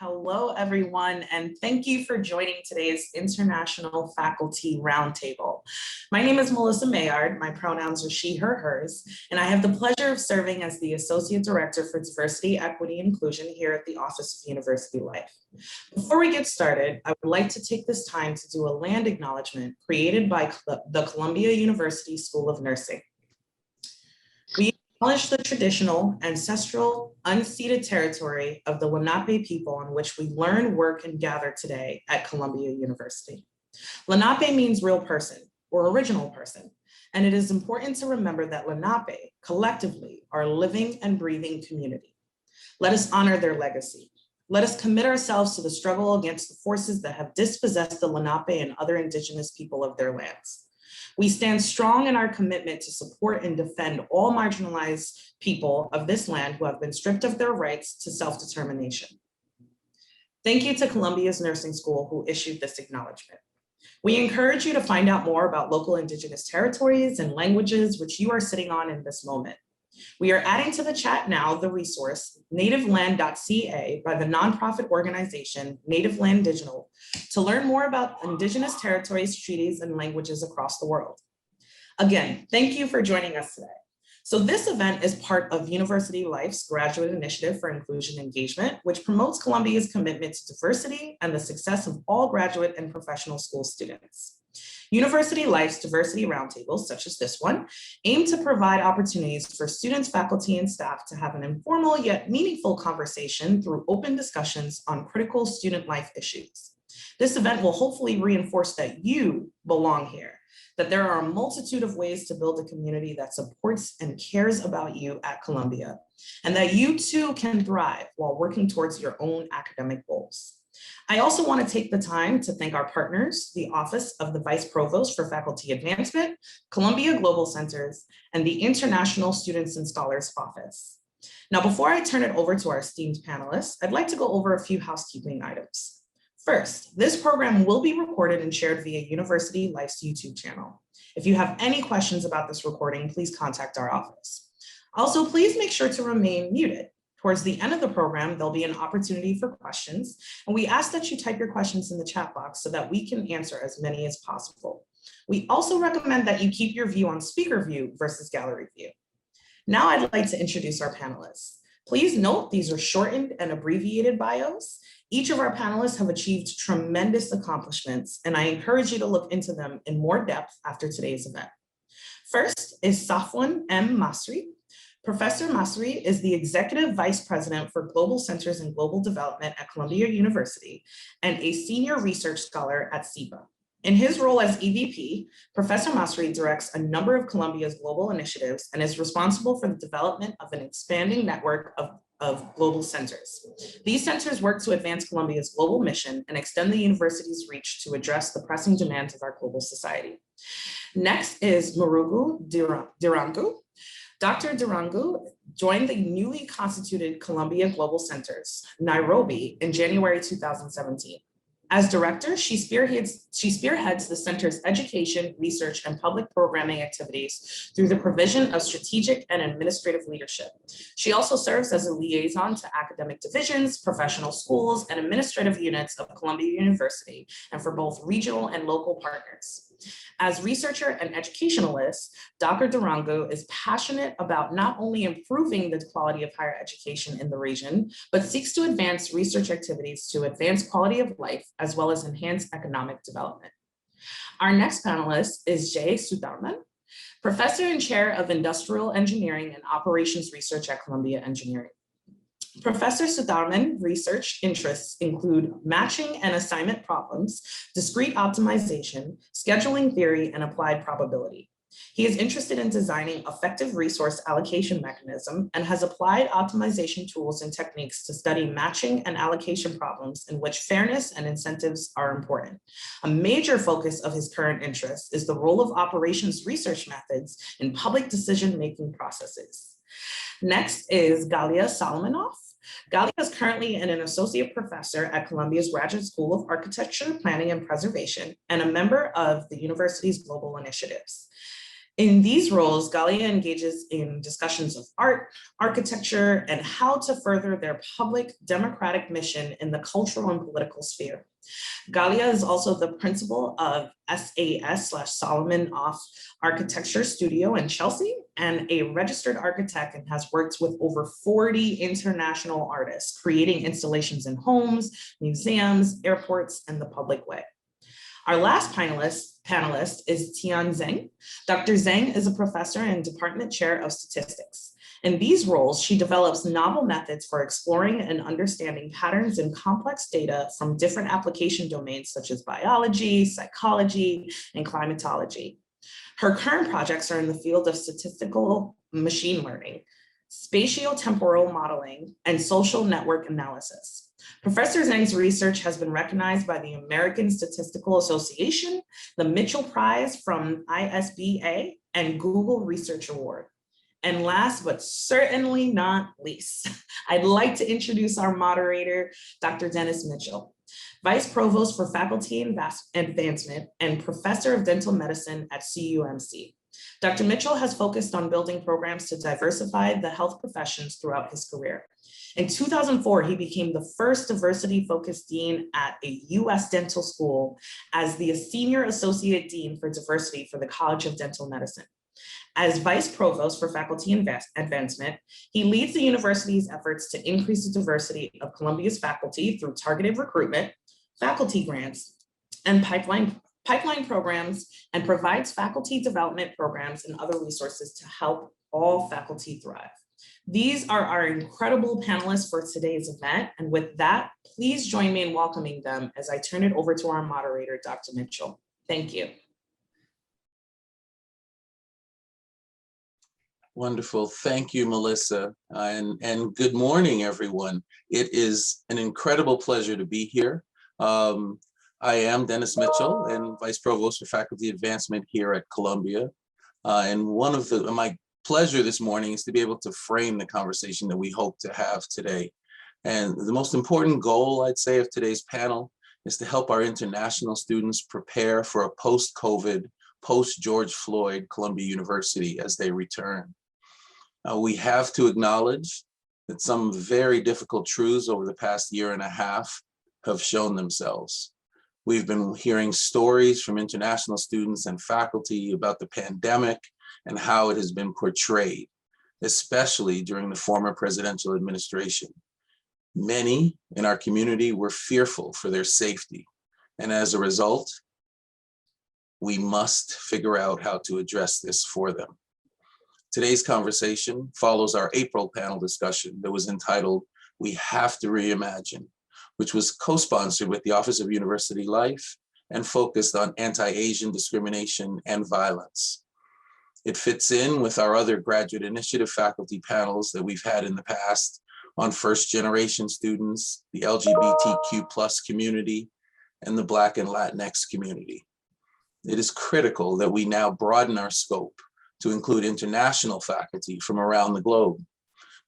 Hello, everyone, and thank you for joining today's International Faculty Roundtable. My name is Melissa Mayard. My pronouns are she, her, hers, and I have the pleasure of serving as the Associate Director for Diversity, Equity, and Inclusion here at the Office of University Life. Before we get started, I would like to take this time to do a land acknowledgement created by the Columbia University School of Nursing. We acknowledge the traditional, ancestral, unceded territory of the Lenape people on which we learn, work, and gather today at Columbia University. Lenape means real person or original person, and it is important to remember that Lenape collectively are a living and breathing community. Let us honor their legacy. Let us commit ourselves to the struggle against the forces that have dispossessed the Lenape and other indigenous people of their lands. We stand strong in our commitment to support and defend all marginalized people of this land who have been stripped of their rights to self-determination. Thank you to Columbia's Nursing School who issued this acknowledgement. We encourage you to find out more about local indigenous territories and languages which you are sitting on in this moment. We are adding to the chat now the resource nativeland.ca by the nonprofit organization Native Land Digital to learn more about indigenous territories, treaties, and languages across the world. Again, thank you for joining us today. So this event is part of University Life's Graduate Initiative for Inclusion Engagement, which promotes Columbia's commitment to diversity and the success of all graduate and professional school students. University Life's diversity roundtables, such as this one, aim to provide opportunities for students, faculty, and staff to have an informal yet meaningful conversation through open discussions on critical student life issues. This event will hopefully reinforce that you belong here, that there are a multitude of ways to build a community that supports and cares about you at Columbia, and that you too can thrive while working towards your own academic goals. I also want to take the time to thank our partners, the Office of the Vice Provost for Faculty Advancement, Columbia Global Centers, and the International Students and Scholars Office. Now, before I turn it over to our esteemed panelists, I'd like to go over a few housekeeping items. First, this program will be recorded and shared via University Life's YouTube channel. If you have any questions about this recording, please contact our office. Also, please make sure to remain muted. Towards the end of the program, there'll be an opportunity for questions, and we ask that you type your questions in the chat box so that we can answer as many as possible. We also recommend that you keep your view on speaker view versus gallery view. Now I'd like to introduce our panelists. Please note these are shortened and abbreviated bios. Each of our panelists have achieved tremendous accomplishments, and I encourage you to look into them in more depth after today's event. First is Safwan M. Masri. Professor Masri is the Executive Vice President for Global Centers and Global Development at Columbia University and a Senior Research Scholar at CEPA. In his role as EVP, Professor Masri directs a number of Columbia's global initiatives and is responsible for the development of an expanding network of global centers. These centers work to advance Columbia's global mission and extend the university's reach to address the pressing demands of our global society. Next is Murugi Ndirangu. Dr. Ndirangu joined the newly constituted Columbia Global Centers, Nairobi, in January 2017. As director, she spearheads the center's education, research, and public programming activities through the provision of strategic and administrative leadership. She also serves as a liaison to academic divisions, professional schools, and administrative units of Columbia University, and for both regional and local partners. As researcher and educationalist, Dr. Ndirangu is passionate about not only improving the quality of higher education in the region, but seeks to advance research activities to advance quality of life, as well as enhance economic development. Our next panelist is Zheng Sudharman, Professor and Chair of Industrial Engineering and Operations Research at Columbia Engineering. Professor Sudharman research interests include matching and assignment problems, discrete optimization, scheduling theory, and applied probability. He is interested in designing effective resource allocation mechanism and has applied optimization tools and techniques to study matching and allocation problems in which fairness and incentives are important. A major focus of his current interest is the role of operations research methods in public decision-making processes. Next is Galia Solomonov. Galia is currently an associate professor at Columbia's Graduate School of Architecture, Planning, and Preservation, and a member of the university's global initiatives. In these roles, Galia engages in discussions of art, architecture, and how to further their public democratic mission in the cultural and political sphere. Galia is also the principal of SAS/Solomonoff Architecture Studio in Chelsea and a registered architect, and has worked with over 40 international artists, creating installations in homes, museums, airports, and the public way. Our last panelist is Tian Zheng. Dr. Zheng is a professor and department chair of statistics. In these roles, she develops novel methods for exploring and understanding patterns in complex data from different application domains such as biology, psychology, and climatology. Her current projects are in the field of statistical machine learning, spatiotemporal modeling, and social network analysis. Professor Zheng's research has been recognized by the American Statistical Association, the Mitchell Prize from ISBA, and Google Research Award. And last but certainly not least, I'd like to introduce our moderator, Dr. Dennis Mitchell, Vice Provost for Faculty Advancement and Professor of Dental Medicine at CUMC. Dr. Mitchell has focused on building programs to diversify the health professions throughout his career. In 2004, he became the first diversity-focused dean at a US dental school as the Senior Associate Dean for Diversity for the College of Dental Medicine. As Vice Provost for Faculty Advancement, he leads the university's efforts to increase the diversity of Columbia's faculty through targeted recruitment, faculty grants, and pipeline programs, and provides faculty development programs and other resources to help all faculty thrive. These are our incredible panelists for today's event. And with that, please join me in welcoming them as I turn it over to our moderator, Dr. Mitchell. Thank you. Wonderful. Thank you, Melissa. And good morning, everyone. It is an incredible pleasure to be here. I am Dennis Mitchell and Vice Provost for Faculty Advancement here at Columbia. And one of my pleasure this morning is to be able to frame the conversation that we hope to have today. And the most important goal, I'd say, of today's panel is to help our international students prepare for a post-COVID, post-George Floyd Columbia University as they return. We have to acknowledge that some very difficult truths over the past year and a half have shown themselves. We've been hearing stories from international students and faculty about the pandemic and how it has been portrayed, especially during the former presidential administration. Many in our community were fearful for their safety, and as a result, we must figure out how to address this for them. Today's conversation follows our April panel discussion that was entitled, "We Have to Reimagine," which was co-sponsored with the Office of University Life and focused on anti-Asian discrimination and violence. It fits in with our other graduate initiative faculty panels that we've had in the past on first-generation students, the LGBTQ+ community, and the Black and Latinx community. It is critical that we now broaden our scope to include international faculty from around the globe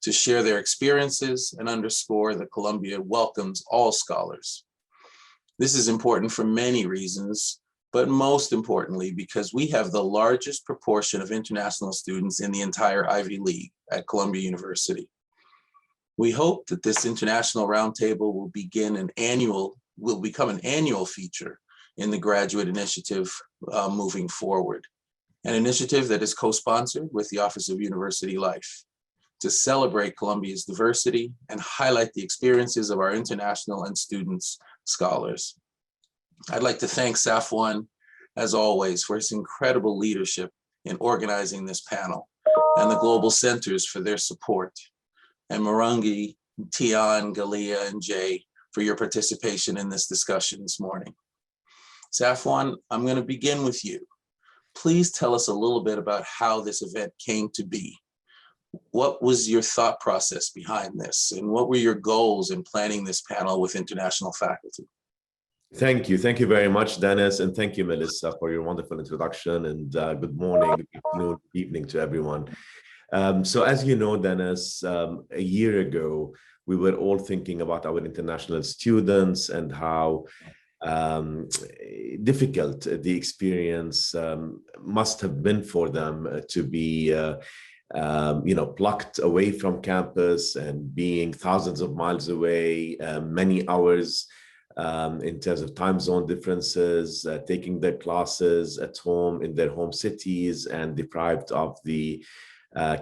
to share their experiences and underscore that Columbia welcomes all scholars. This is important for many reasons, but most importantly, because we have the largest proportion of international students in the entire Ivy League at Columbia University. We hope that this international roundtable will become an annual feature in the graduate initiative moving forward, an initiative that is co-sponsored with the Office of University Life to celebrate Columbia's diversity and highlight the experiences of our international and students scholars. I'd like to thank Safwan, as always, for his incredible leadership in organizing this panel, and the Global Centers for their support, and Murugi, Tian, Galia, and Zheng for your participation in this discussion this morning. Safwan, I'm going to begin with you. Please tell us a little bit about how this event came to be. What was your thought process behind this, and what were your goals in planning this panel with international faculty? Thank you. Thank you very much, Dennis. And thank you, Melissa, for your wonderful introduction. And good morning, good afternoon, good evening to everyone. So as you know, Dennis, a year ago, we were all thinking about our international students and how difficult the experience must have been for them to be plucked away from campus and being thousands of miles away, many hours in terms of time zone differences, taking their classes at home in their home cities and deprived of the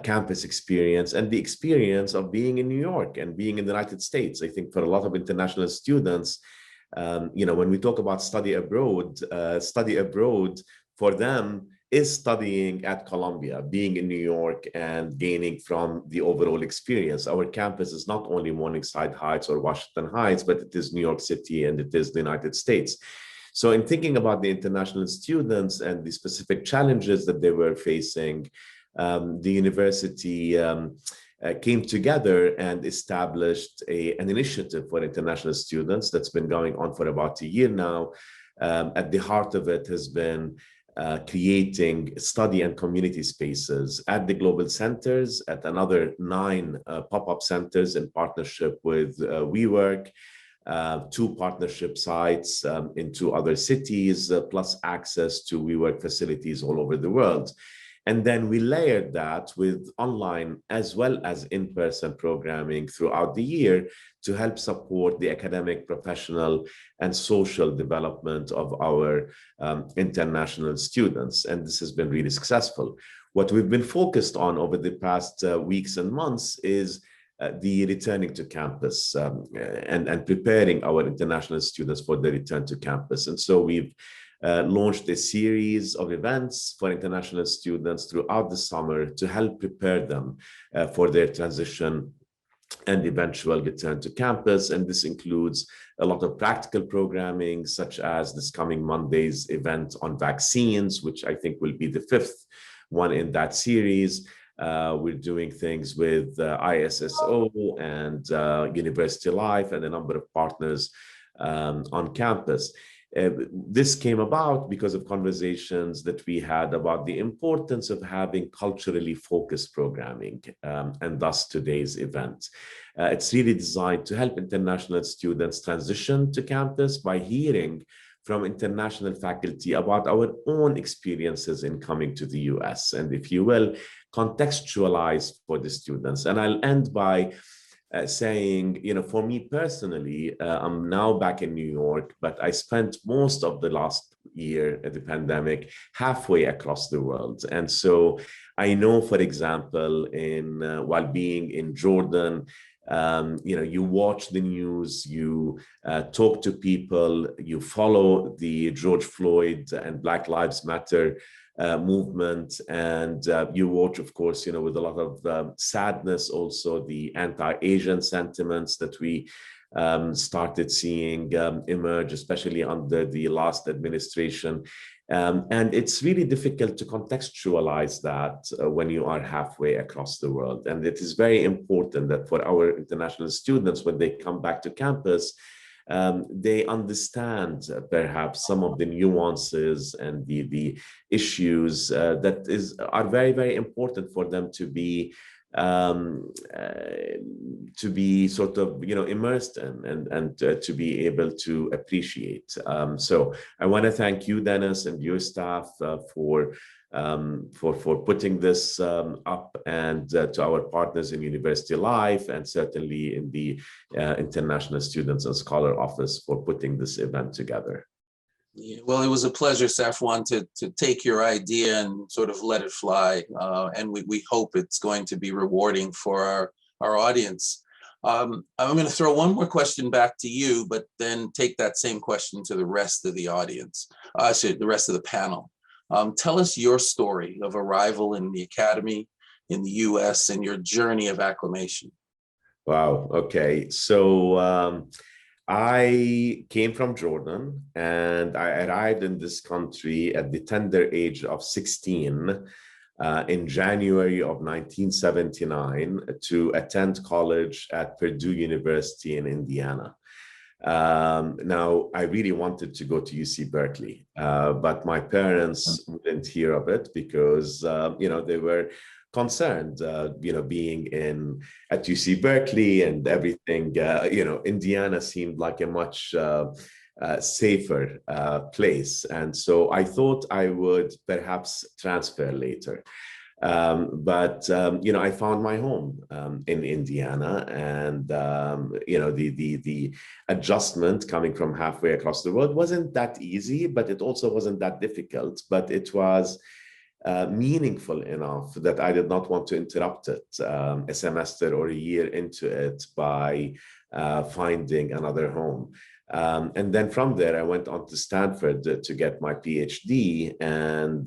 campus experience and the experience of being in New York and being in the United States. I think for a lot of international students, when we talk about study abroad for them is studying at Columbia, being in New York and gaining from the overall experience. Our campus is not only Morningside Heights or Washington Heights, but it is New York City and it is the United States. So in thinking about the international students and the specific challenges that they were facing, the university came together and established an initiative for international students that's been going on for about a year now. At the heart of it has been creating study and community spaces at the global centers, at another 9 pop-up centers in partnership with WeWork, 2 partnership sites in 2 other cities, plus access to WeWork facilities all over the world. And then we layered that with online as well as in-person programming throughout the year to help support the academic, professional, and social development of our international students. And this has been really successful. What we've been focused on over the past weeks and months is the returning to campus and preparing our international students for the return to campus. And so we've launched a series of events for international students throughout the summer to help prepare them for their transition and eventual return to campus. And this includes a lot of practical programming, such as this coming Monday's event on vaccines, which I think will be the 5th one in that series. We're doing things with ISSO and University Life and a number of partners on campus. This came about because of conversations that we had about the importance of having culturally focused programming, and thus today's event. It's really designed to help international students transition to campus by hearing from international faculty about our own experiences in coming to the US, and if you will, contextualize for the students. And I'll end by saying, for me personally, I'm now back in New York, but I spent most of the last year at the pandemic halfway across the world. And so I know, for example, while being in Jordan, you watch the news, you talk to people, you follow the George Floyd and Black Lives Matter movement, and you watch, of course, with a lot of sadness also the anti-Asian sentiments that we started seeing emerge, especially under the last administration. And it's really difficult to contextualize that when you are halfway across the world. And it is very important that for our international students, when they come back to campus, they understand perhaps some of the nuances and the issues that are very, very important for them to be sort of immersed in and to be able to appreciate. So I want to thank you, Dennis, and your staff for putting this up, and to our partners in University Life, and certainly in the International Students and Scholar Office for putting this event together. Yeah, well, it was a pleasure, Safwan, to take your idea and sort of let it fly. And we hope it's going to be rewarding for our audience. I'm going to throw one more question back to you, but then take that same question to the rest of the audience, the rest of the panel. Tell us your story of arrival in the academy in the US and your journey of acclimation. Wow. Okay. So I came from Jordan, and I arrived in this country at the tender age of 16 in January of 1979 to attend college at Purdue University in Indiana. Now, I really wanted to go to UC Berkeley, but my parents wouldn't hear of it because, they were concerned, being at UC Berkeley and everything. Indiana seemed like a much safer place. And so I thought I would perhaps transfer later. But I found my home in Indiana, and the adjustment coming from halfway across the world wasn't that easy, but it also wasn't that difficult. But it was meaningful enough that I did not want to interrupt it a semester or a year into it by finding another home. And then from there, I went on to Stanford to get my PhD. And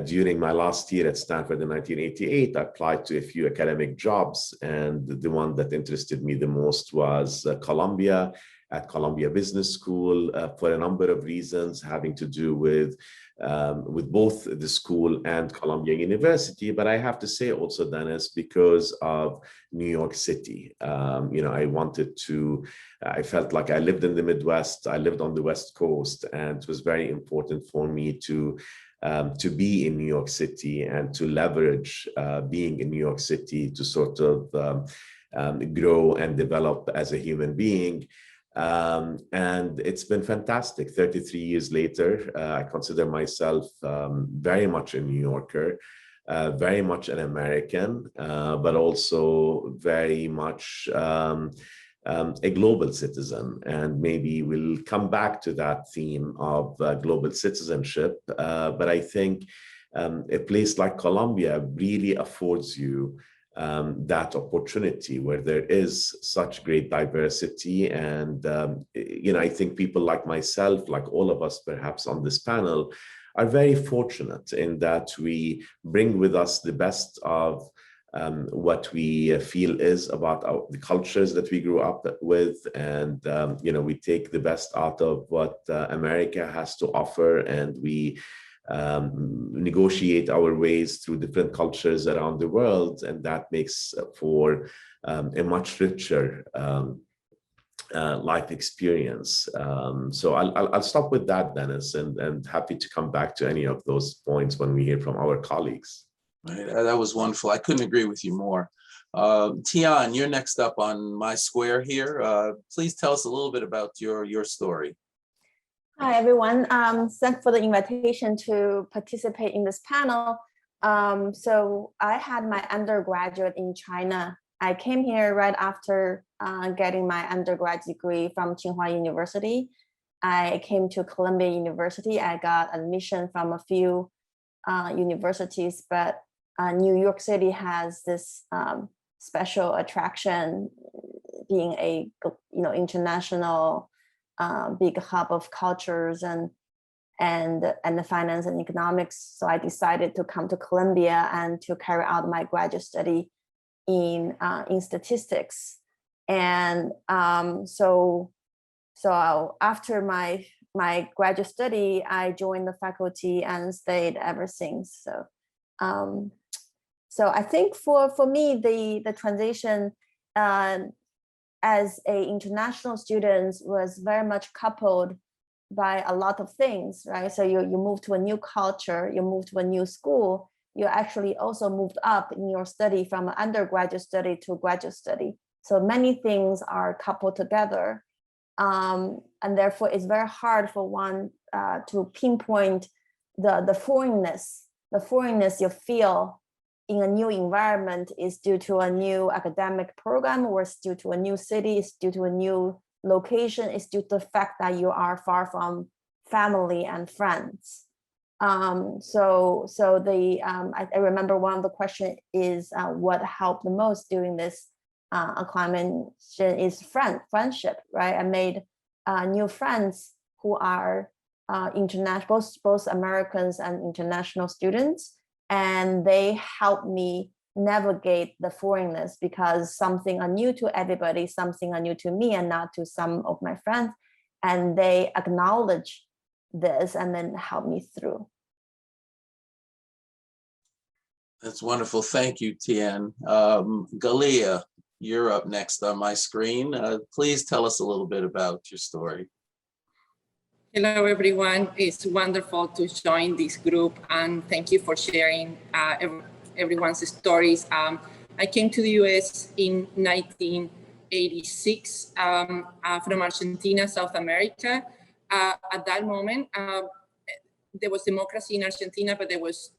during my last year at Stanford in 1988, I applied to a few academic jobs. And the one that interested me the most was Columbia, at Columbia Business School, for a number of reasons having to do with both the school and Columbia University. But I have to say also, Dennis, because of New York City, I felt like I lived in the Midwest, I lived on the West Coast, and it was very important for me to be in New York City and to leverage being in New York City to sort of grow and develop as a human being. And it's been fantastic. 33 years later, I consider myself very much a New Yorker, very much an American, but also very much a global citizen. And maybe we'll come back to that theme of global citizenship. But I think a place like Columbia really affords you that opportunity where there is such great diversity. And, I think people like myself, like all of us perhaps on this panel, are very fortunate in that we bring with us the best of what we feel is about the cultures that we grew up with. And, we take the best out of what America has to offer, and we negotiate our ways through different cultures around the world, and that makes for a much richer life experience. So I'll stop with that, Dennis, and happy to come back to any of those points when we hear from our colleagues. Right. That was wonderful. I couldn't agree with you more. Tian, you're next up on my square here. Please tell us a little bit about your story. Hi, everyone. Thanks for the invitation to participate in this panel. So I had my undergraduate in China. I came here right after getting my undergrad degree from Tsinghua University. I came to Columbia University. I got admission from a few universities, but New York City has this special attraction, being a international big hub of cultures and the finance and economics. So I decided to come to Columbia and to carry out my graduate study in statistics. And so after my graduate study, I joined the faculty and stayed ever since. So I think for me, the transition as a international student was very much coupled by a lot of things, right? So you move to a new culture, you move to a new school, you actually also moved up in your study from undergraduate study to graduate study. So many things are coupled together. And therefore it's very hard for one to pinpoint the foreignness you feel in a new environment is due to a new academic program, or it's due to a new city, it's due to a new location, it's due to the fact that you are far from family and friends. I remember one of the questions is what helped the most during this acclimatization is friendship, right? I made new friends who are international, both Americans and international students. And they help me navigate the foreignness, because something are new to everybody, something are new to me and not to some of my friends. And they acknowledge this and then help me through. That's wonderful. Thank you, Tian. Galia, you're up next on my screen. Please tell us a little bit about your story. Hello, everyone. It's wonderful to join this group, and thank you for sharing everyone's stories. I came to the US in 19 86 from Argentina, South America. At that moment, there was democracy in Argentina, but there was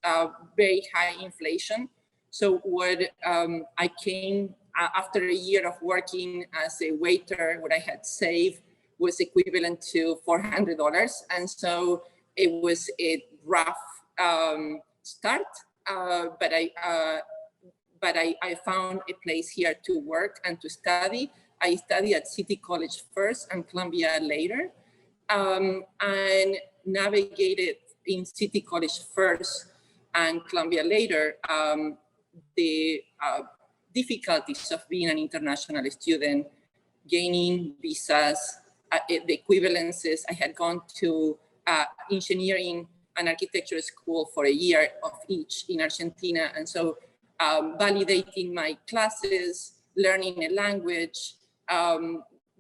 very high inflation. So what I came after a year of working as a waiter, what I had saved was equivalent to $400. And so it was a rough start, but I found a place here to work and to study. I studied at City College first and Columbia later, and navigated in City College first and Columbia later the difficulties of being an international student, gaining visas, the equivalences. I had gone to engineering and architecture school for a year of each in Argentina. And so validating my classes, learning a language,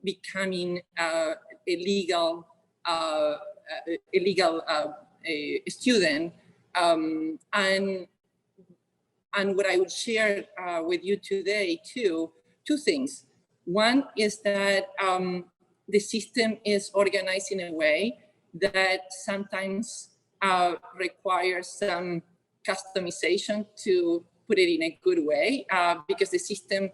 becoming a legal student. And what I would share with you today too, two things. One is that the system is organized in a way that sometimes requires some customization, to put it in a good way, because the system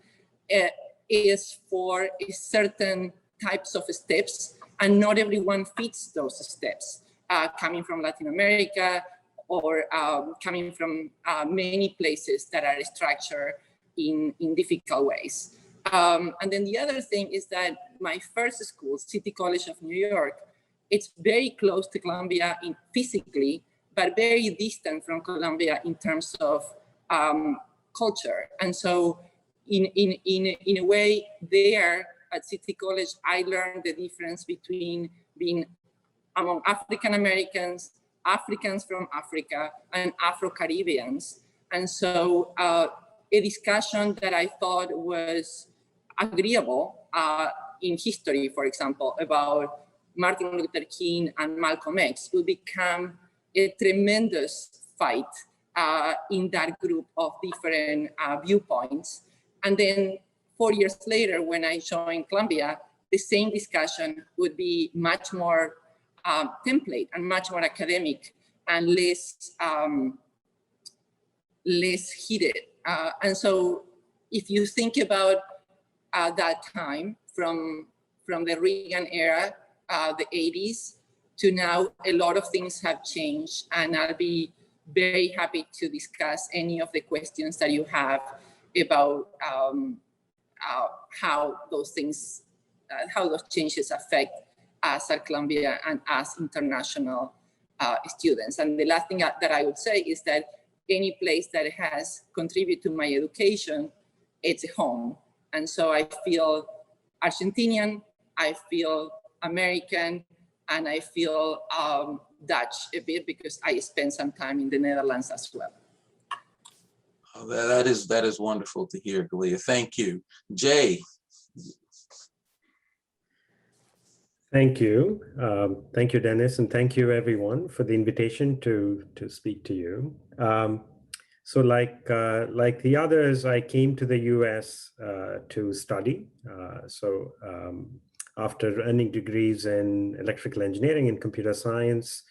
is for certain types of steps, and not everyone fits those steps, coming from Latin America or coming from many places that are structured in difficult ways. And then the other thing is that my first school, City College of New York, it's very close to Columbia physically, but very distant from Columbia in terms of culture. And so in a way there at City College, I learned the difference between being among African Americans, Africans from Africa, and Afro-Caribbeans. And so a discussion that I thought was agreeable in history, for example, about Martin Luther King and Malcolm X will become a tremendous fight in that group of different viewpoints. And then 4 years later, when I joined Columbia, the same discussion would be much more template and much more academic and less heated. And so if you think about that time from the Reagan era, the 80s, to now, a lot of things have changed, and I'll be very happy to discuss any of the questions that you have about how those things, how those changes affect us at Columbia and us international students. And the last thing that I would say is that any place that has contributed to my education, it's a home. And so I feel Argentinian, I feel American, and I feel Dutch a bit because I spent some time in the Netherlands as well. Oh, that is wonderful to hear, Galia. Thank you. Jay. Thank you. Thank you, Dennis, and thank you everyone for the invitation to speak to you. So like the others, I came to the US to study. After earning degrees in electrical engineering and computer science,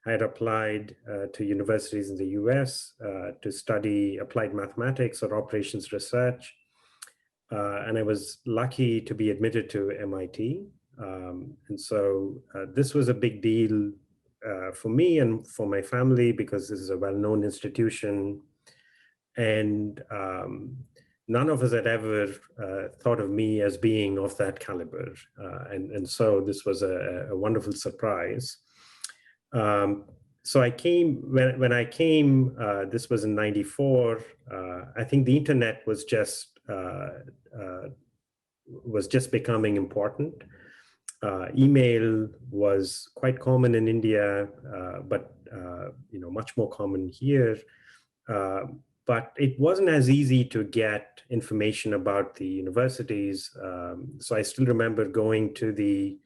I had applied to universities in the US to study applied mathematics or operations research. And I was lucky to be admitted to MIT. And so this was a big deal for me and for my family, because this is a well-known institution. And none of us had ever thought of me as being of that caliber. And so this was a wonderful surprise. So I came, when I came, this was in '94, I think the internet was just becoming important. Email was quite common in India, but much more common here. But it wasn't as easy to get information about the universities. So I still remember going to the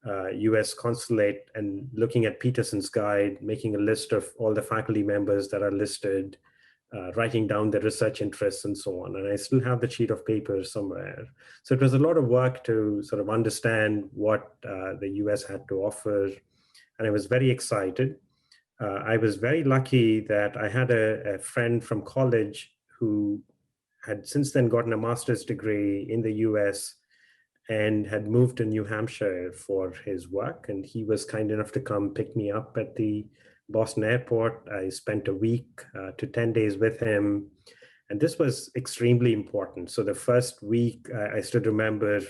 US consulate and looking at Peterson's guide, making a list of all the faculty members that are listed, writing down the research interests and so on. And I still have the sheet of paper somewhere. So it was a lot of work to sort of understand what the US had to offer. And I was very excited. I was very lucky that I had a friend from college who had since then gotten a master's degree in the US and had moved to New Hampshire for his work. And he was kind enough to come pick me up at the Boston airport. I spent a week to 10 days with him. And this was extremely important. So the first week, I still remember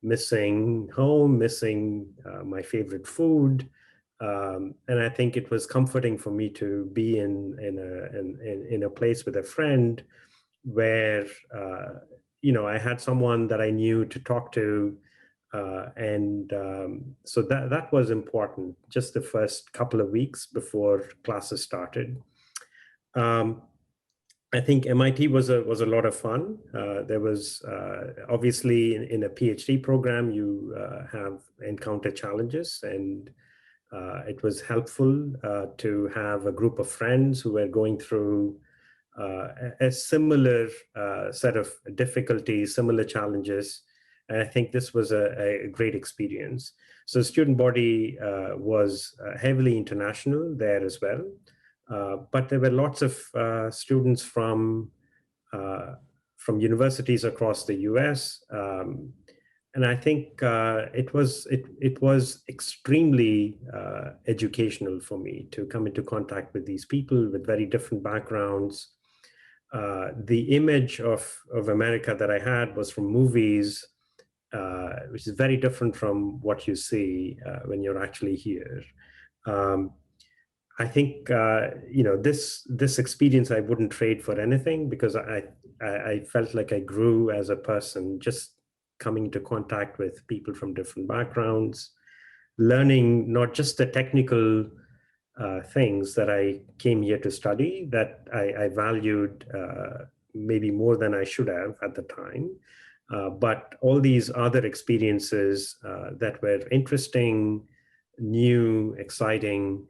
missing home, missing my favorite food. And I think it was comforting for me to be in a place with a friend where I had someone that I knew to talk to, so that was important. Just the first couple of weeks before classes started. I think MIT was a lot of fun. There was obviously in a PhD program you have encounter challenges, and it was helpful to have a group of friends who were going through a similar set of difficulties, similar challenges. And I think this was a great experience. So the student body was heavily international there as well. But there were lots of students from universities across the US. And I think it was extremely educational for me to come into contact with these people with very different backgrounds. The image of America that I had was from movies, which is very different from what you see when you're actually here. I think this experience I wouldn't trade for anything, because I felt like I grew as a person just coming into contact with people from different backgrounds, learning not just the technical things that I came here to study that I valued maybe more than I should have at the time, but all these other experiences that were interesting, new, exciting.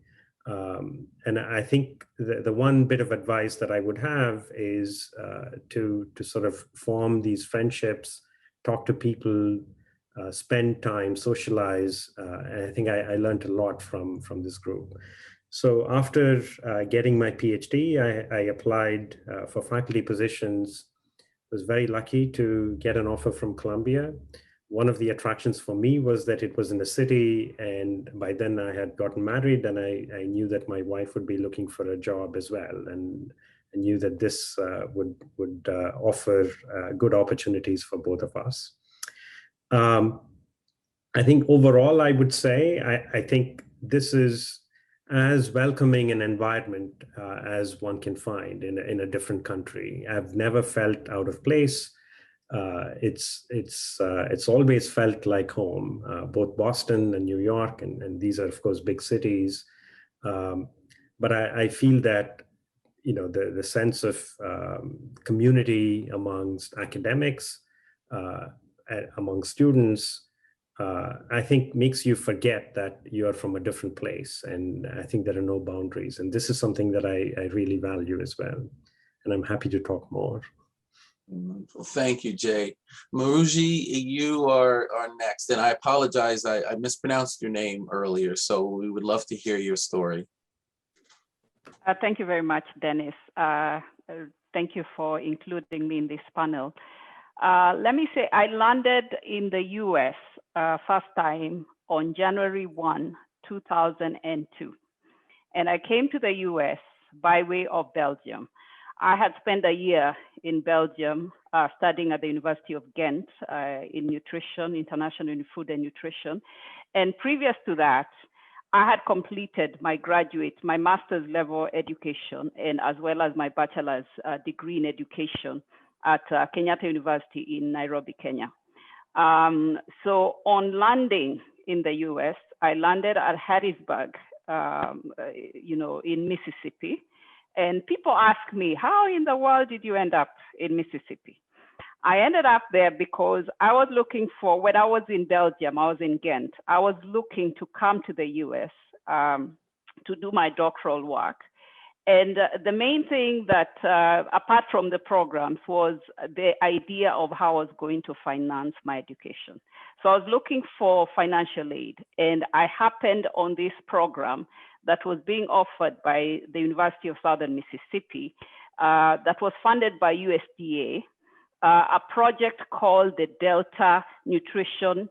And I think the one bit of advice that I would have is to sort of form these friendships, talk to people, spend time, socialize. And I think I learned a lot from this group. So after getting my PhD, I applied for faculty positions. Was very lucky to get an offer from Columbia. One of the attractions for me was that it was in the city, and by then I had gotten married, and I knew that my wife would be looking for a job as well, and I knew that this would offer good opportunities for both of us. I think overall, I would say, I think this is as welcoming an environment as one can find in a different country. I've never felt out of place. It's always felt like home, both Boston and New York, and these are of course big cities. But I feel that the sense of community amongst academics, among students, I think makes you forget that you're from a different place, and I think there are no boundaries. And this is something that I really value as well. And I'm happy to talk more. Thank you, Jay. Murugi, you are next. And I apologize, I mispronounced your name earlier, so we would love to hear your story. Thank you very much, Dennis. Thank you for including me in this panel. Let me say, I landed in the US first time on January 1, 2002. And I came to the US by way of Belgium. I had spent a year in Belgium studying at the University of Ghent in nutrition, international in food and nutrition. And previous to that, I had completed my master's level education, and as well as my bachelor's degree in education at Kenyatta University in Nairobi, Kenya. So on landing in the US, I landed at Harrisburg, in Mississippi. And people ask me, how in the world did you end up in Mississippi? I ended up there because I was looking for, when I was in Belgium, I was in Ghent, I was looking to come to the US to do my doctoral work. And the main thing that, apart from the programs, was the idea of how I was going to finance my education. So I was looking for financial aid, and I happened on this program that was being offered by the University of Southern Mississippi, that was funded by USDA, a project called the Delta Nutrition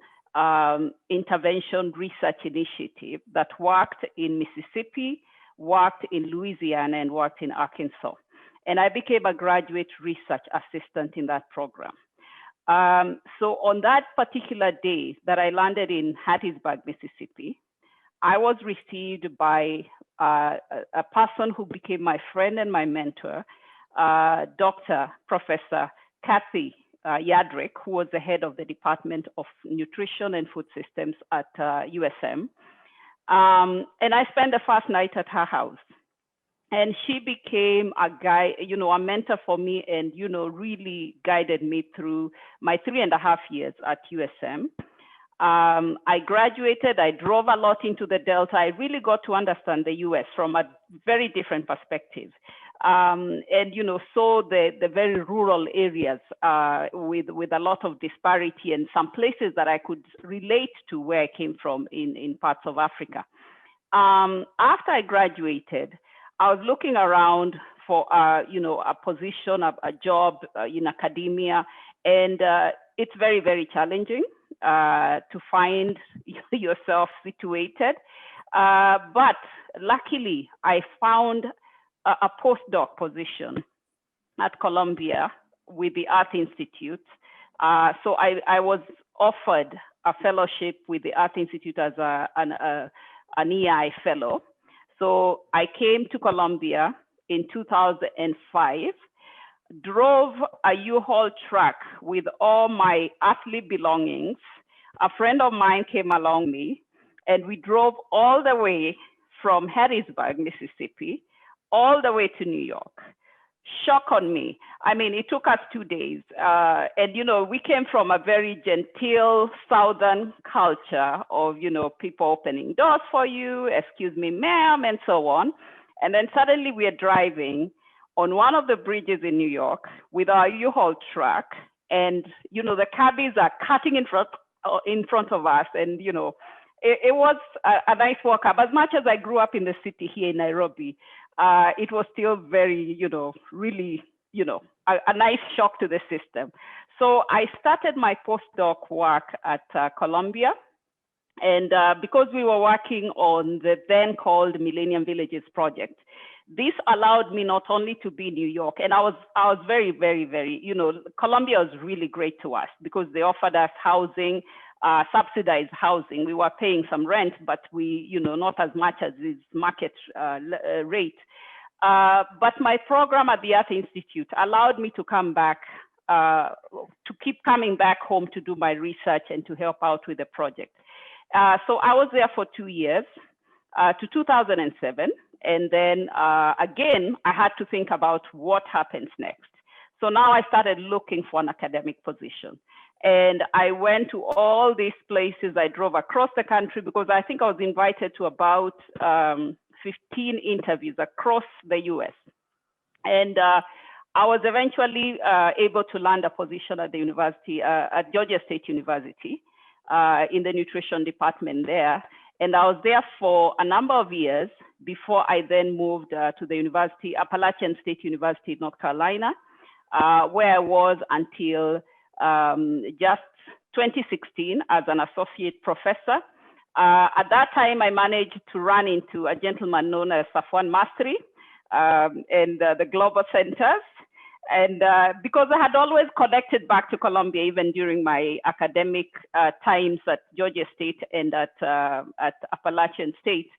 Intervention Research Initiative that worked in Mississippi, worked in Louisiana, and worked in Arkansas. And I became a graduate research assistant in that program. So on that particular day that I landed in Hattiesburg, Mississippi, I was received by a person who became my friend and my mentor, Professor Kathy Yadrick, who was the head of the Department of Nutrition and Food Systems at USM. And I spent the first night at her house. And she became a mentor for me, and, really guided me through my 3.5 years at USM. I graduated, I drove a lot into the Delta. I really got to understand the US from a very different perspective. And, saw the very rural areas with a lot of disparity, and some places that I could relate to where I came from in parts of Africa. After I graduated, I was looking around for, a position, a job in academia, and it's very, very challenging to find yourself situated. But luckily, I found a postdoc position at Columbia with the Art Institute. So I was offered a fellowship with the Art Institute as an EI fellow. So I came to Columbia in 2005, drove a U-Haul truck with all my earthly belongings. A friend of mine came along with me, and we drove all the way from Hattiesburg, Mississippi, all the way to New York. Shock on me. I mean, it took us 2 days. And, we came from a very genteel Southern culture of, people opening doors for you, excuse me, ma'am, and so on. And then suddenly we are driving on one of the bridges in New York with our U-Haul truck. And, the cabbies are cutting in front of us. And, it was a nice walk up. As much as I grew up in the city here in Nairobi, it was still very, really, a nice shock to the system. So I started my postdoc work at Columbia. And because we were working on the then called Millennium Villages project, this allowed me not only to be in New York, and I was very, very, very, Columbia was really great to us because they offered us housing, subsidized housing. We were paying some rent, but we, not as much as this market rate. But my program at the Art Institute allowed me to come back, to keep coming back home to do my research and to help out with the project. So I was there for 2 years, to 2007. And then again, I had to think about what happens next. So now I started looking for an academic position. And I went to all these places. I drove across the country because I think I was invited to about 15 interviews across the US. And I was eventually able to land a position at the university, at Georgia State University, in the nutrition department there. And I was there for a number of years before I then moved to the university, Appalachian State University in North Carolina, where I was until just 2016 as an associate professor. At that time, I managed to run into a gentleman known as Safwan Masri and the Global Centers. And because I had always connected back to Columbia, even during my academic times at Georgia State and at Appalachian State,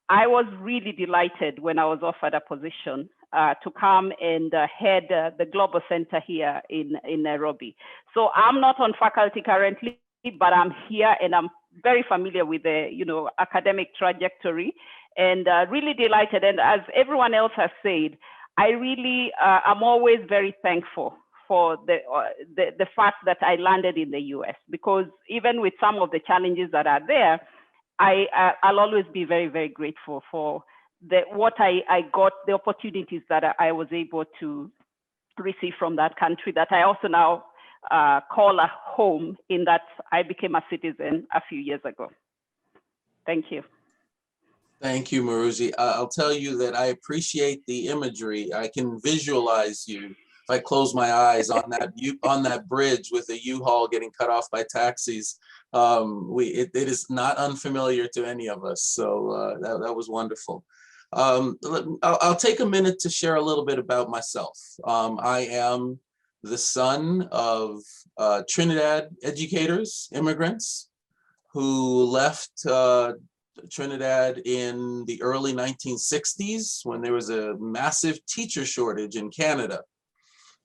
I was really delighted when I was offered a position to come and head the Global Center here in Nairobi. So I'm not on faculty currently, but I'm here and I'm very familiar with the academic trajectory and really delighted. And as everyone else has said, I really am always very thankful for the fact that I landed in the US, because even with some of the challenges that are there, I'll always be very, very grateful for what I got, the opportunities that I was able to receive from that country, that I also now call a home, in that I became a citizen a few years ago. Thank you. Thank you, Murugi. I'll tell you that I appreciate the imagery. I can visualize you. If I close my eyes on that bridge with a U-Haul getting cut off by taxis, it is not unfamiliar to any of us. So that was wonderful. I'll take a minute to share a little bit about myself. I am the son of Trinidad educators, immigrants, who left Trinidad in the early 1960s when there was a massive teacher shortage in Canada.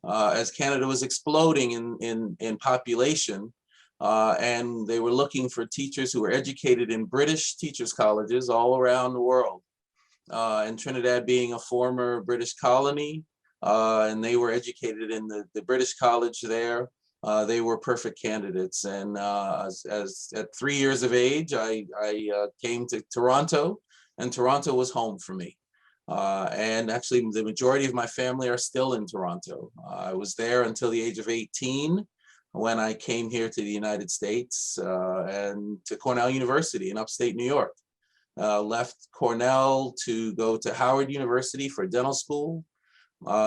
As Canada was exploding in population, and they were looking for teachers who were educated in British teachers' colleges all around the world. And Trinidad being a former British colony, and they were educated in the British college there. They were perfect candidates. And at 3 years of age, I came to Toronto, and Toronto was home for me. And actually, the majority of my family are still in Toronto. I was there until the age of 18 when I came here to the United States and to Cornell University in upstate New York. Left Cornell to go to Howard University for dental school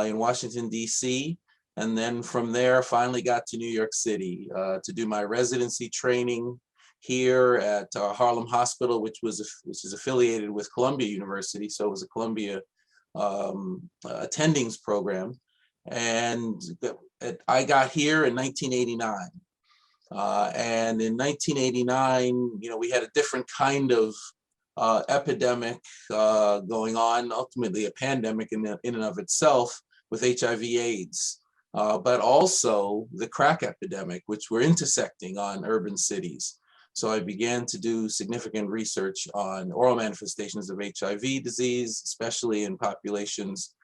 in Washington, D.C. And then from there, finally got to New York City to do my residency training here at Harlem Hospital, which is affiliated with Columbia University. So it was a Columbia attendings program. And I got here in 1989. And in 1989, we had a different kind of epidemic going on, ultimately a pandemic in and of itself with HIV/AIDS, but also the crack epidemic, which were intersecting on urban cities. So I began to do significant research on oral manifestations of HIV disease, especially in populations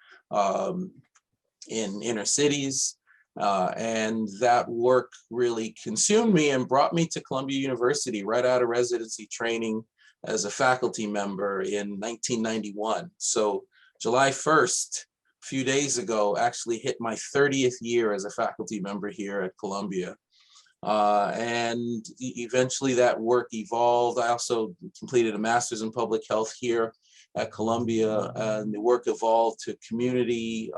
in inner cities. And that work really consumed me and brought me to Columbia University right out of residency training as a faculty member in 1991. So July 1st, a few days ago, actually hit my 30th year as a faculty member here at Columbia. And eventually that work evolved. I also completed a master's in public health here at Columbia, and the work evolved to community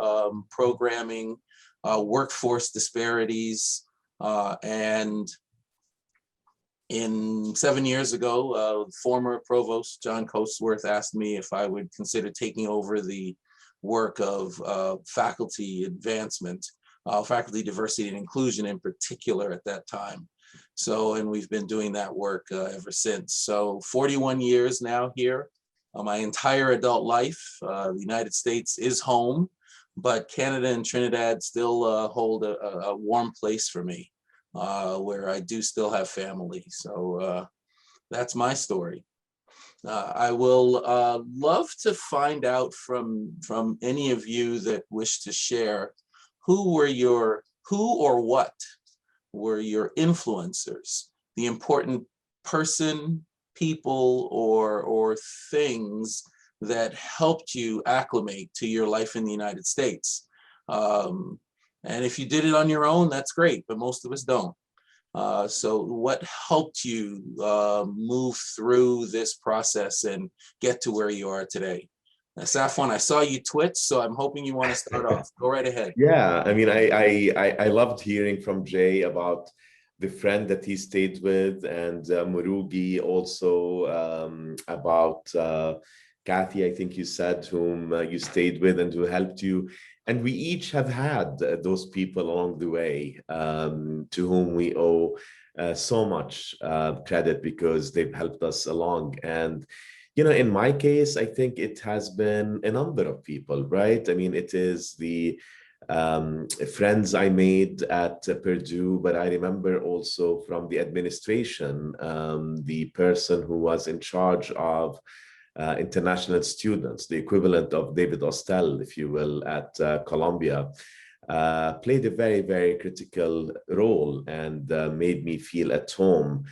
programming, workforce disparities, and in 7 years ago, former Provost John Coatsworth asked me if I would consider taking over the work of faculty advancement, faculty diversity and inclusion in particular at that time. So, and we've been doing that work ever since. So 41 years now here, my entire adult life. The United States is home, but Canada and Trinidad still hold a warm place for me. Where I do still have family. So that's my story. I will love to find out from any of you that wish to share who or what were your influencers, the important person, people, or things that helped you acclimate to your life in the United States. And if you did it on your own, that's great, but most of us don't. So what helped you move through this process and get to where you are today? Now, Safwan, I saw you twitch, so I'm hoping you want to start off. Go right ahead. Yeah, I mean, I loved hearing from Jay about the friend that he stayed with, and Murugi also about Kathy, I think you said, whom you stayed with and who helped you. And we each have had those people along the way to whom we owe so much credit because they've helped us along. And, in my case, I think it has been a number of people, right? I mean, it is the friends I made at Purdue, but I remember also from the administration, the person who was in charge of international students, the equivalent of David Ostel, if you will, at Columbia, played a very, very critical role and made me feel at home.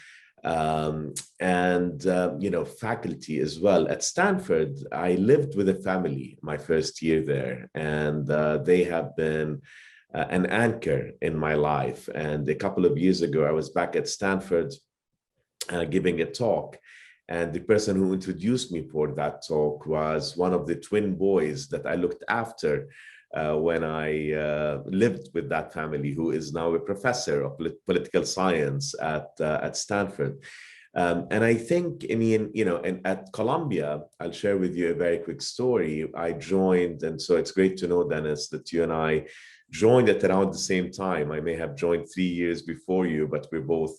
faculty as well. At Stanford, I lived with a family my first year there, and they have been an anchor in my life. And a couple of years ago, I was back at Stanford giving a talk. And the person who introduced me for that talk was one of the twin boys that I looked after when I lived with that family, who is now a professor of political science at Stanford. And I think, at Columbia, I'll share with you a very quick story. I joined, and so it's great to know, Dennis, that you and I joined at around the same time. I may have joined 3 years before you, but we're both,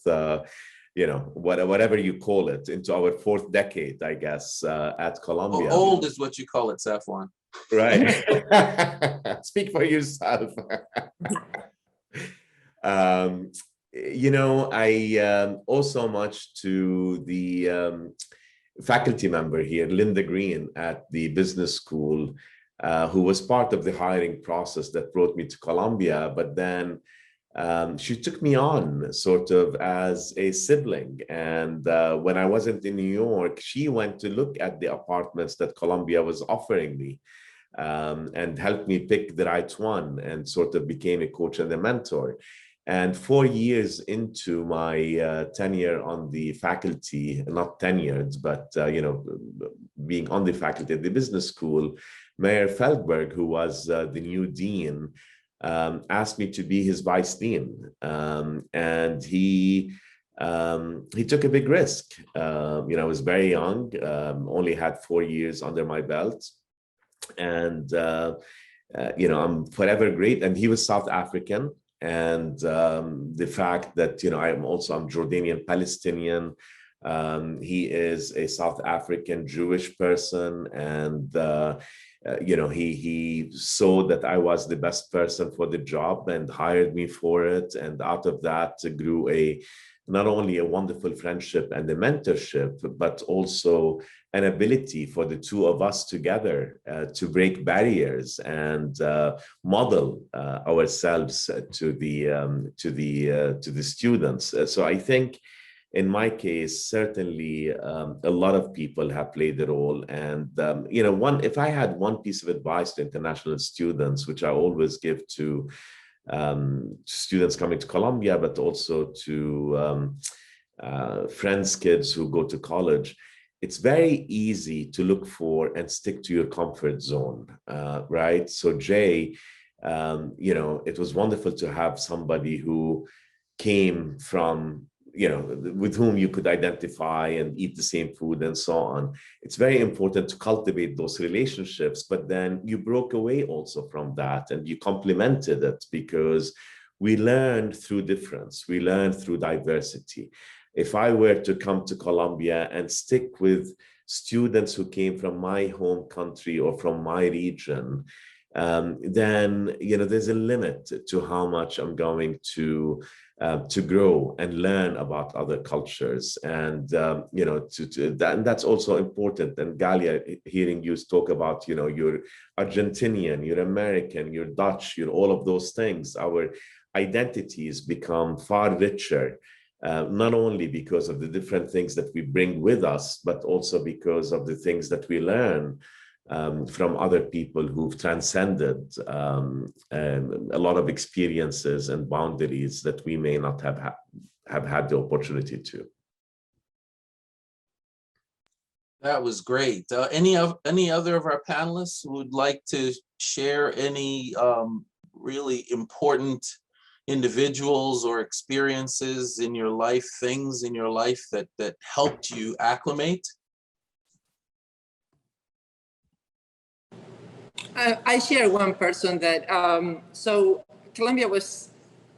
whatever you call it, into our 4th decade, I guess, at Columbia. Well, old is what you call it, Safwan. Right. Speak for yourself. I owe so much to the faculty member here, Linda Green, at the business school, who was part of the hiring process that brought me to Columbia. But then she took me on sort of as a sibling. And when I wasn't in New York, she went to look at the apartments that Columbia was offering me, and helped me pick the right one, and sort of became a coach and a mentor. And 4 years into my tenure on the faculty, not tenured, but being on the faculty at the business school, Mayor Feldberg, who was the new dean, asked me to be his vice dean, and he took a big risk. I was very young, only had 4 years under my belt, and I'm forever grateful. And he was South African. And the fact that, I'm Jordanian Palestinian. He is a South African Jewish person. And, he saw that I was the best person for the job and hired me for it. And out of that grew not only a wonderful friendship and a mentorship, but also an ability for the two of us together to break barriers and model ourselves to the students. So I think, in my case, certainly a lot of people have played a role. And if I had one piece of advice to international students, which I always give to students coming to Columbia, but also to friends' kids who go to college, it's very easy to look for and stick to your comfort zone, right? So Jay, it was wonderful to have somebody who came from, with whom you could identify and eat the same food and so on. It's very important to cultivate those relationships, but then you broke away also from that and you complemented it, because we learn through difference, we learn through diversity. If I were to come to Columbia and stick with students who came from my home country or from my region, then there's a limit to how much I'm going to grow and learn about other cultures, and that's also important. And Galia, hearing you talk about you're Argentinian, you're American, you're Dutch, you're all of those things. Our identities become far richer. Not only because of the different things that we bring with us, but also because of the things that we learn from other people who've transcended a lot of experiences and boundaries that we may not have had the opportunity to. That was great. Any other of our panelists who would like to share any really important individuals or experiences in your life, things in your life that helped you acclimate? I share one person that, so Columbia was,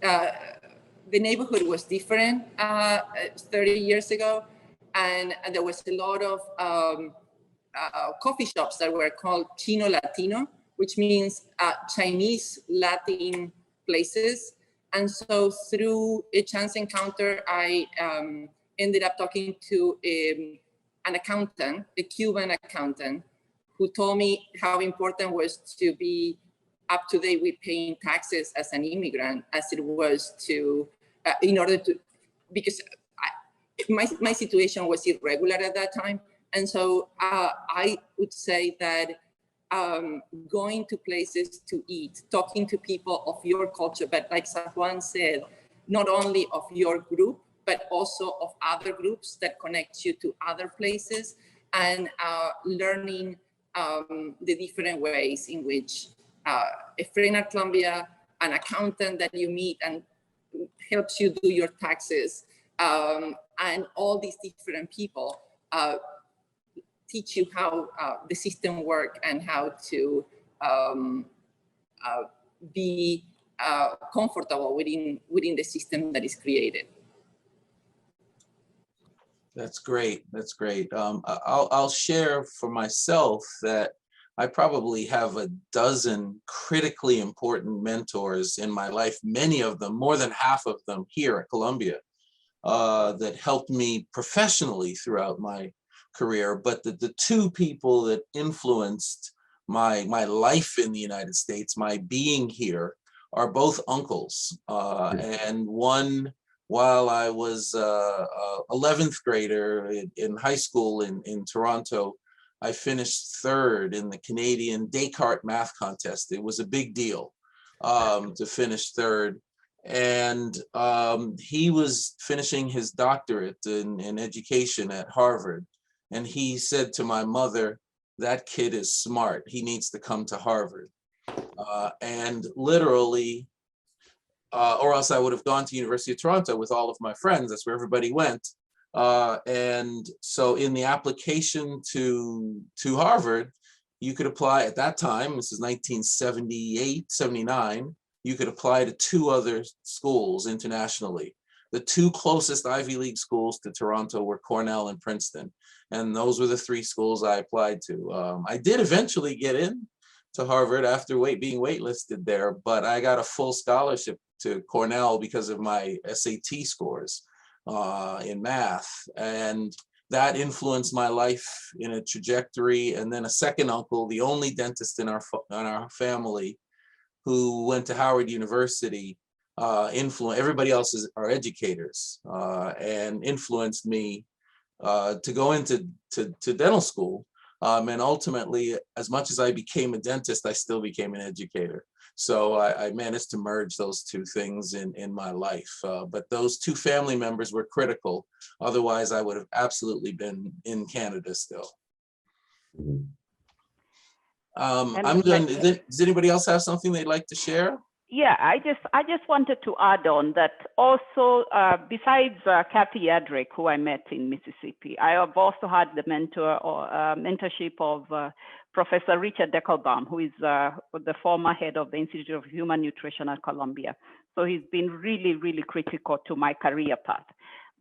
the neighborhood was different 30 years ago. And there was a lot of coffee shops that were called Chino Latino, which means Chinese Latin places. And so through a chance encounter, I ended up talking to an accountant, a Cuban accountant, who told me how important was to be up to date with paying taxes as an immigrant, as it was to, in order to, because my situation was irregular at that time. And so I would say that going to places to eat, talking to people of your culture, but like Safwan said, not only of your group, but also of other groups that connect you to other places, and learning the different ways in which a friend at Columbia, an accountant that you meet and helps you do your taxes, and all these different people teach you how the system works and how to be comfortable within the system that is created. That's great. That's great. I'll share for myself that I probably have a dozen critically important mentors in my life, many of them, more than half of them here at Columbia, that helped me professionally throughout my career. But the two people that influenced my life in the United States, my being here, are both uncles. And one, while I was 11th grader in high school in Toronto, I finished third in the Canadian Descartes math contest. It was a big deal to finish third. And he was finishing his doctorate in education at Harvard. And he said to my mother, "That kid is smart. He needs to come to Harvard." And literally, or else I would have gone to University of Toronto with all of my friends. That's where everybody went. And so in the application to Harvard, you could apply at that time, this is 1978, 79, you could apply to 2 other schools internationally. The 2 closest Ivy League schools to Toronto were Cornell and Princeton. And those were the 3 schools I applied to. I did eventually get in to Harvard after being waitlisted there, but I got a full scholarship to Cornell because of my SAT scores in math. And that influenced my life in a trajectory. And then a second uncle, the only dentist in our family who went to Howard University, everybody else are educators, and influenced me to go into dental school. And ultimately, as much as I became a dentist, I still became an educator. So I managed to merge those 2 things in my life. But those 2 family members were critical. Otherwise, I would have absolutely been in Canada still. I'm done. Does anybody else have something they'd like to share? Yeah, I just wanted to add on that also, besides Kathy Yadrick, who I met in Mississippi, I have also had the mentorship of Professor Richard Deckelbaum, who is the former head of the Institute of Human Nutrition at Columbia. So he's been really, really critical to my career path.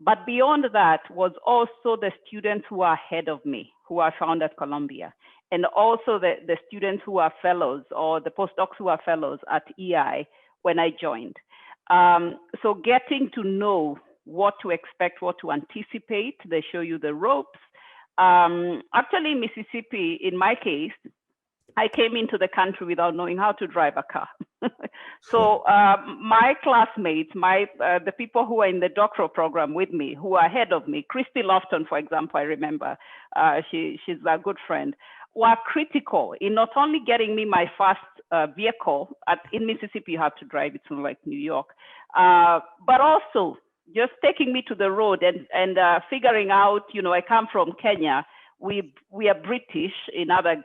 But beyond that was also the students who are ahead of me, who I found at Columbia, and also the students who are fellows or the postdocs who are fellows at EI when I joined. So getting to know what to expect, what to anticipate, they show you the ropes. Actually, Mississippi, in my case, I came into the country without knowing how to drive a car. So my classmates, the people who are in the doctoral program with me, who are ahead of me, Christy Lofton, for example, I remember, she's a good friend, were critical in not only getting me my first vehicle. In Mississippi, you have to drive, it's not like New York, but also just taking me to the road and figuring out, I come from Kenya. We are British in other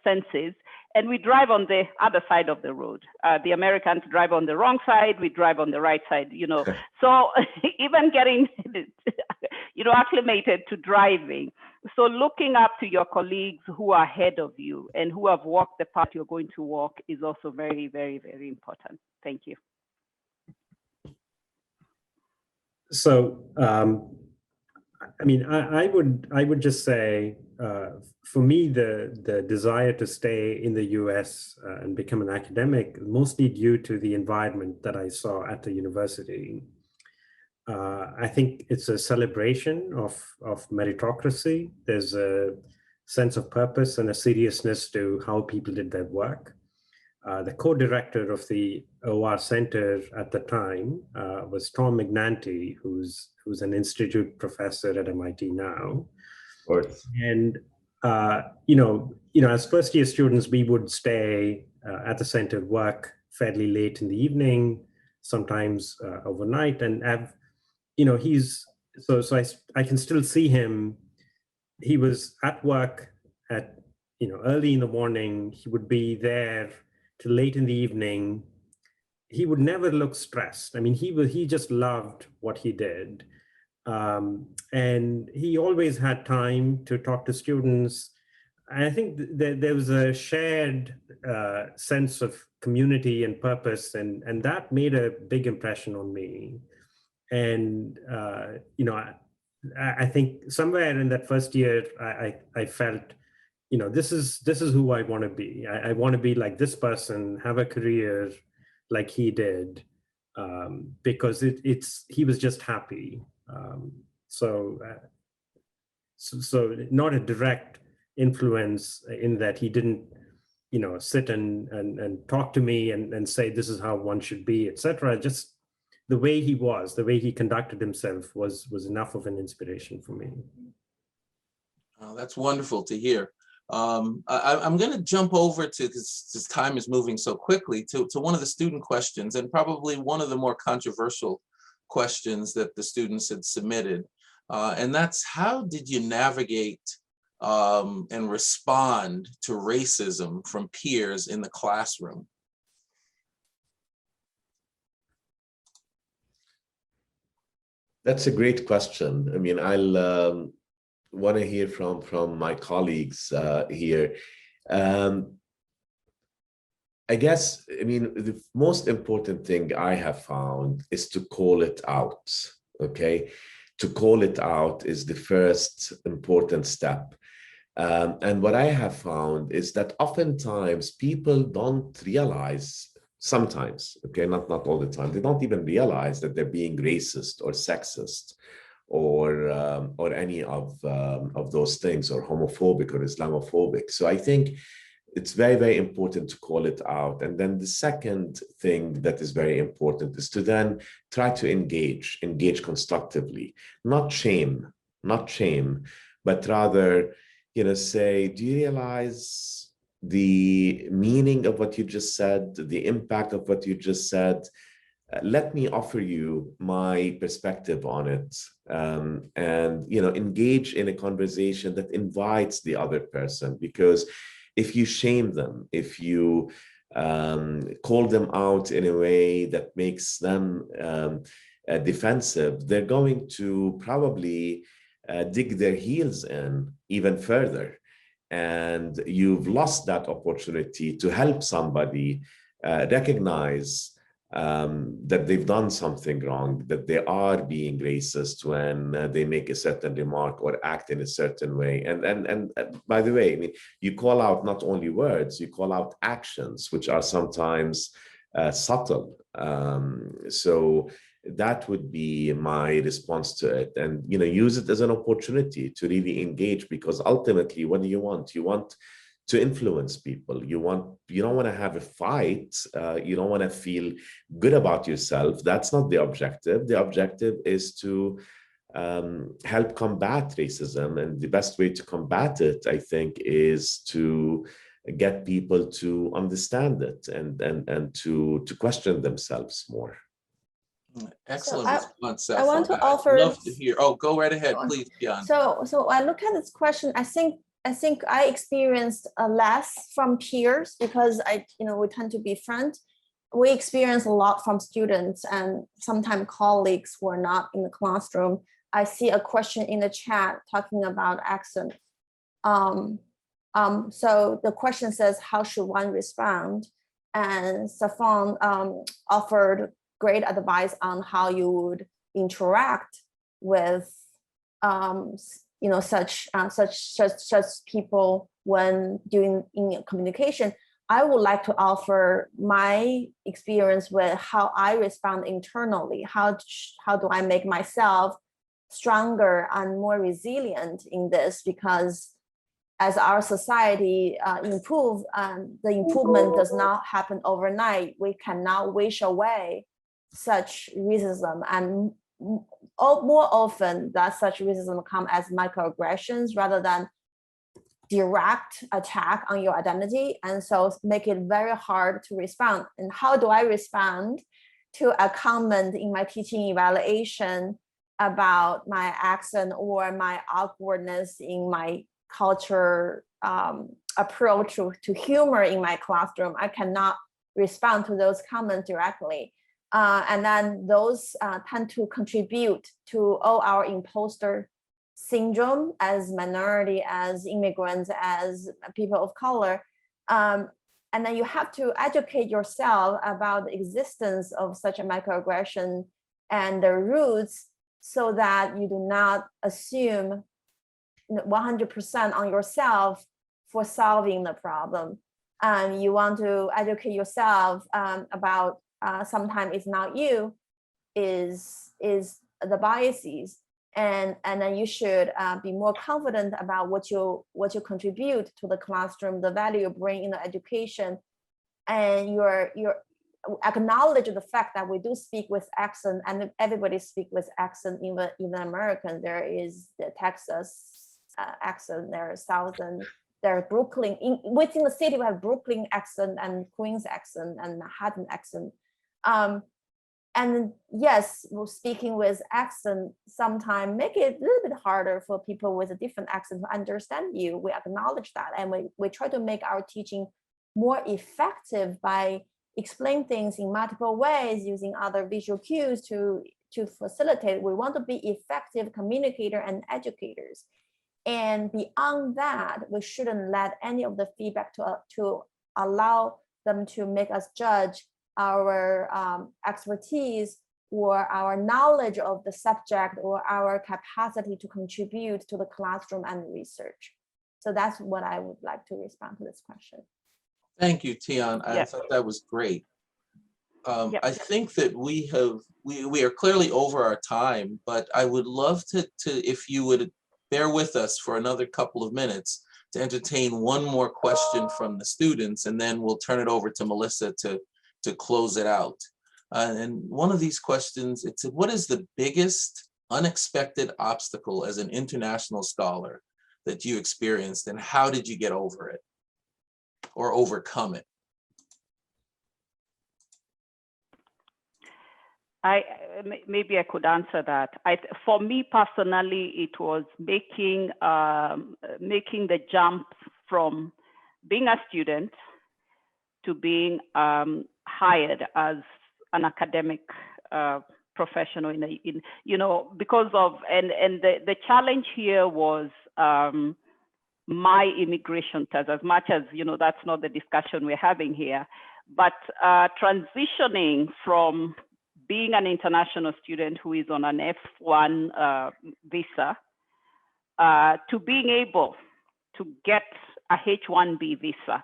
senses, and we drive on the other side of the road. The Americans drive on the wrong side, we drive on the right side, So even getting, acclimated to driving. So looking up to your colleagues who are ahead of you and who have walked the path you're going to walk is also very, very, very important. Thank you. So, I would just say, for me, the desire to stay in the US and become an academic, mostly due to the environment that I saw at the university. I think it's a celebration of meritocracy. There's a sense of purpose and a seriousness to how people did their work. The co-director of the OR Center at the time was Tom McNanty, who's an institute professor at MIT now. Of course. And as first-year students, we would stay at the center, work fairly late in the evening, sometimes overnight, and have, I can still see him. He was at work at early in the morning. He would be there till late in the evening. He would never look stressed. I mean, he just loved what he did. And he always had time to talk to students. And I think there was a shared sense of community and purpose, and that made a big impression on me. And I think somewhere in that first year, I felt, this is who I want to be. I want to be like this person, have a career like he did, because he was just happy. So not a direct influence in that he didn't, sit and talk to me and say, this is how one should be, etc. Just the way he was, the way he conducted himself was enough of an inspiration for me. Oh, that's wonderful to hear. I'm going to jump over to, because this time is moving so quickly, to one of the student questions, and probably one of the more controversial questions that the students had submitted. And that's, how did you navigate and respond to racism from peers in the classroom? That's a great question. I mean, I'll want to hear from my colleagues here. I guess, the most important thing I have found is to call it out, okay? To call it out is the first important step. And what I have found is that oftentimes people don't realize, sometimes, okay, not all the time, they don't even realize that they're being racist or sexist or any of those things, or homophobic or Islamophobic. So I think it's very, very important to call it out. And then the second thing that is very important is to then try to engage constructively, not shame, but rather, say, do you realize the meaning of what you just said, the impact of what you just said? Let me offer you my perspective on it, and engage in a conversation that invites the other person. Because if you shame them, if you call them out in a way that makes them defensive, they're going to probably dig their heels in even further. And you've lost that opportunity to help somebody recognize that they've done something wrong, that they are being racist when they make a certain remark or act in a certain way. And by the way, you call out not only words, you call out actions, which are sometimes subtle. So that would be my response to it. And use it as an opportunity to really engage, because ultimately, what do you want? You want to influence people. You don't want to have a fight. You don't want to feel good about yourself. That's not the objective. The objective is to help combat racism. And the best way to combat it, I think, is to get people to understand it and to question themselves more. Excellent response, I want to offer. I'd love to hear. Oh, go right ahead, please, Tian. So I look at this question. I think I experienced less from peers, because we tend to be friends. We experience a lot from students and sometimes colleagues who are not in the classroom. I see a question in the chat talking about accent. So the question says, how should one respond? And Safwan offered great advice on how you would interact with such people when doing in communication. I would like to offer my experience with how I respond internally. How do I make myself stronger and more resilient in this? Because as our society improve, the improvement does not happen overnight. We cannot wish away such racism, and more often that such racism come as microaggressions rather than direct attack on your identity, and so make it very hard to respond. And how do I respond to a comment in my teaching evaluation about my accent or my awkwardness in my culture approach to humor in my classroom? I cannot respond to those comments directly. And then those tend to contribute to all our imposter syndrome as minority, as immigrants, as people of color. And then you have to educate yourself about the existence of such a microaggression and the roots, so that you do not assume 100% on yourself for solving the problem. You want to educate yourself about sometimes it's not you, is the biases. And then you should be more confident about what you contribute to the classroom, the value you bring in the education, and you're acknowledge the fact that we do speak with accent, and everybody speak with accent, even American. There is the Texas accent, there is Southern, there are Brooklyn. Within the city, we have Brooklyn accent and Queens accent and Manhattan accent. And yes, speaking with accent sometimes make it a little bit harder for people with a different accent to understand you. We acknowledge that, and we try to make our teaching more effective by explain things in multiple ways, using other visual cues to facilitate. We want to be effective communicator and educators. And beyond that, we shouldn't let any of the feedback to allow them to make us judge our expertise or our knowledge of the subject or our capacity to contribute to the classroom and research. So that's what I would like to respond to this question. Thank you, Tian. I Yes. thought that was great. Yep. I think that we are clearly over our time, but I would love to if you would bear with us for another couple of minutes to entertain one more question from the students, and then we'll turn it over to Melissa to close it out. And one of these questions, it's what is the biggest unexpected obstacle as an international scholar that you experienced, and how did you get over it or overcome it? Maybe I could answer that. For me personally, it was making the jump from being a student to being hired as an academic professional because of the challenge here was my immigration test, as much as that's not the discussion we're having here, but transitioning from being an international student who is on an F1 visa to being able to get a H1B visa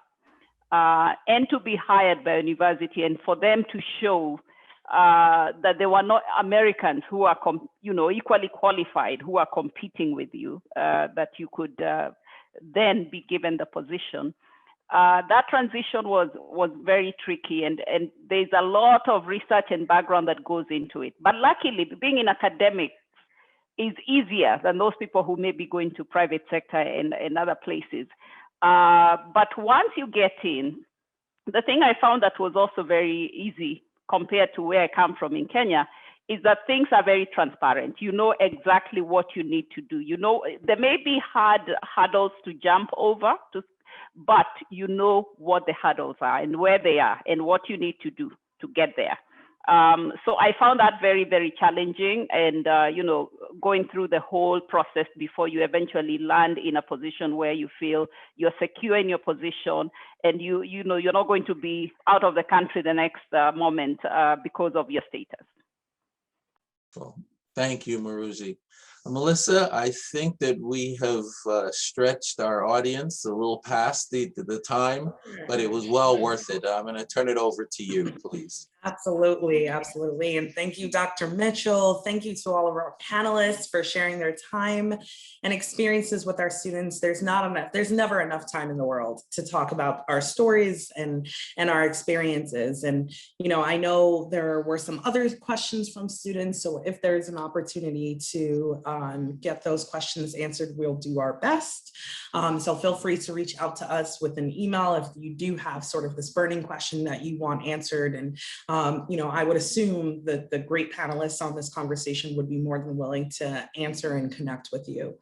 and to be hired by university, and for them to show that there were not Americans who are equally qualified who are competing with you, that you could then be given the position. That transition was very tricky, and there's a lot of research and background that goes into it. But luckily, being in academic is easier than those people who may be going to private sector and other places. But once you get in, the thing I found that was also very easy compared to where I come from in Kenya is that things are very transparent. You know exactly what you need to do. There may be hard hurdles to jump over, but you know what the hurdles are and where they are and what you need to do to get there. So I found that very, very challenging, and going through the whole process before you eventually land in a position where you feel you're secure in your position, and you're not going to be out of the country the next moment because of your status. Well, thank you, Murugi. Melissa, I think that we have stretched our audience a little past the time, but it was well worth it. I'm going to turn it over to you, please. Absolutely, absolutely. And thank you, Dr. Mitchell. Thank you to all of our panelists for sharing their time and experiences with our students. There's never enough time in the world to talk about our stories and our experiences. And, you know, I know there were some other questions from students. So if there's an opportunity to get those questions answered, we'll do our best. So feel free to reach out to us with an email if you do have sort of this burning question that you want answered. And you know, I would assume that the great panelists on this conversation would be more than willing to answer and connect with you.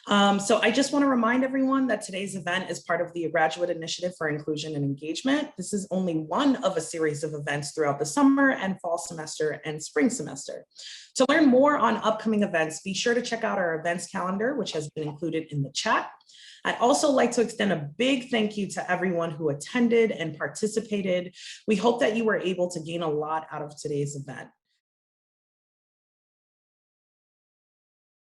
So I just want to remind everyone that today's event is part of the Graduate Initiative for Inclusion and Engagement. This is only one of a series of events throughout the summer and fall semester and spring semester. To learn more on upcoming events, be sure to check out our events calendar, which has been included in the chat. I'd also like to extend a big thank you to everyone who attended and participated. We hope that you were able to gain a lot out of today's event.